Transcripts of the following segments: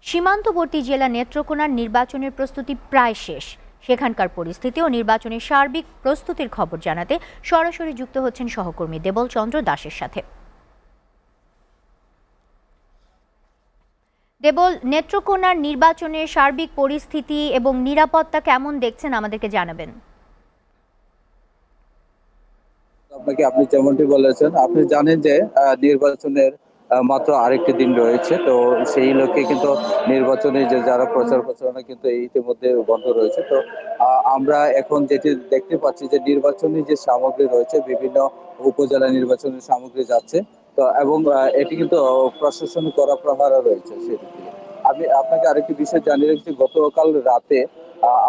সীমান্তবর্তী জেলা নেত্রকোনার নির্বাচনের প্রস্তুতি প্রায় শেষ। সেখানকার পরিস্থিতি ও নির্বাচনের সার্বিক প্রস্তুতির খবর জানাতে সরাসরি যুক্ত হচ্ছেন সহকর্মী দেবল চন্দ্র দাসের সাথে। দেবল, নেত্রকোনার নির্বাচনের সার্বিক পরিস্থিতি এবং নিরাপত্তা কেমন দেখছেন আমাদেরকে জানাবেন। আপনি যেমনটি বলেছেন, আপনি জানেন যে নির্বাচনের মাত্র আরেকটি দিন রয়েছে। তো সেই লক্ষ্যে কিন্তু নির্বাচনে যে যারা প্রচার প্রচারণা কিন্তু ইতিমধ্যে বন্ধ রয়েছে। তো আমরা এখন যেটি দেখতে পাচ্ছি যে নির্বাচনী যে সামগ্রী রয়েছে, বিভিন্ন উপজেলা নির্বাচনের সামগ্রী যাচ্ছে। তো এবং এটি কিন্তু প্রশাসন করা প্রহারা রয়েছে সেদিক থেকে। আমি আপনাকে আরেকটি বিষয় জানিয়ে রেখেছি, গতকাল রাতে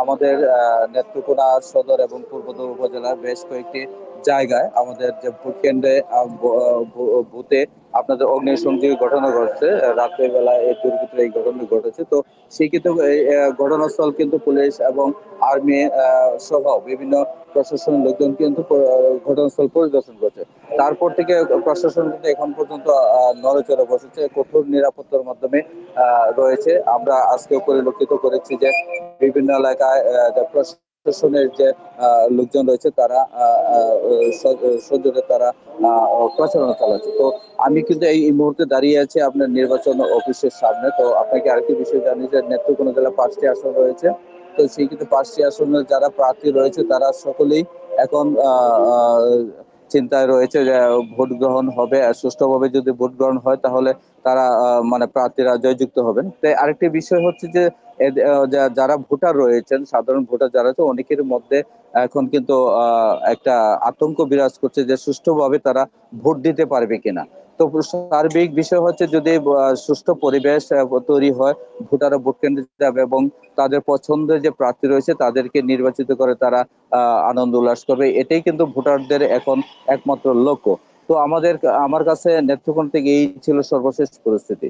আমাদের নেত্রকোনা সদর এবং পূর্বদর উপজেলার বেশ কয়েকটি জায়গায় আমাদের যে ভোট কেন্দ্রে বুথে আপনাদের অগ্নিসংযোগের ঘটনা ঘটছে। রাতের বেলা এই দুর্বৃত্তরা এই ঘটনা ঘটেছে। তো সেই কিন্তু এই ঘটনাস্থল কিন্তু পুলিশ এবং আর্মি সহ বিভিন্ন প্রশাসনের লোকজন কিন্তু ঘটনাস্থল পরিদর্শন করছে। তারপর থেকে প্রশাসন কিন্তু এখন পর্যন্ত নড়েচড়ে বসেছে, কঠোর নিরাপত্তার মাধ্যমে রয়েছে। আমরা আজকেও পরিলক্ষিত করেছি যে বিভিন্ন এলাকায় প্রশাসনের যে লোকজন রয়েছে তারা সজোরে তারা প্রচারণা চালাচ্ছে। তো আমি কিন্তু এই মুহূর্তে দাঁড়িয়ে আছি আপনার নির্বাচন অফিসের সামনে। তো আপনাকে আরেকটি বিষয় জানি যে নেত্রকোনা জেলা 5টি আসন রয়েছে। তো সেই কিন্তু 5টি আসনের যারা প্রার্থী রয়েছে তারা সকলেই এখন চিন্তায় রয়েছে যে ভোট গ্রহণ হবে, আর সুষ্ঠুভাবে যদি ভোট গ্রহণ হয় তাহলে তারা মানে প্রার্থীরা জয়যুক্ত হবেন। তাই আরেকটি বিষয় হচ্ছে যে যারা ভোটার রয়েছেন, সাধারণ ভোটার যারা আছে, অনেকের মধ্যে এখন কিন্তু একটা আতঙ্ক বিরাজ করছে যে সুষ্ঠুভাবে তারা ভোট দিতে পারবে কিনা। তো সার্বিক বিষয় হচ্ছে যদি সুষ্ঠু পরিবেশ তৈরি হয়, ভোটাররা ভোট কেন্দ্রে যাবে এবং তাদের পছন্দের যে প্রার্থী রয়েছে তাদেরকে নির্বাচিত করে তারা আনন্দ উল্লাস করবে। এটাই কিন্তু ভোটারদের এখন একমাত্র লক্ষ্য। তো আমার কাছে নেত্রকোনা থেকে এই ছিল সর্বশেষ পরিস্থিতি।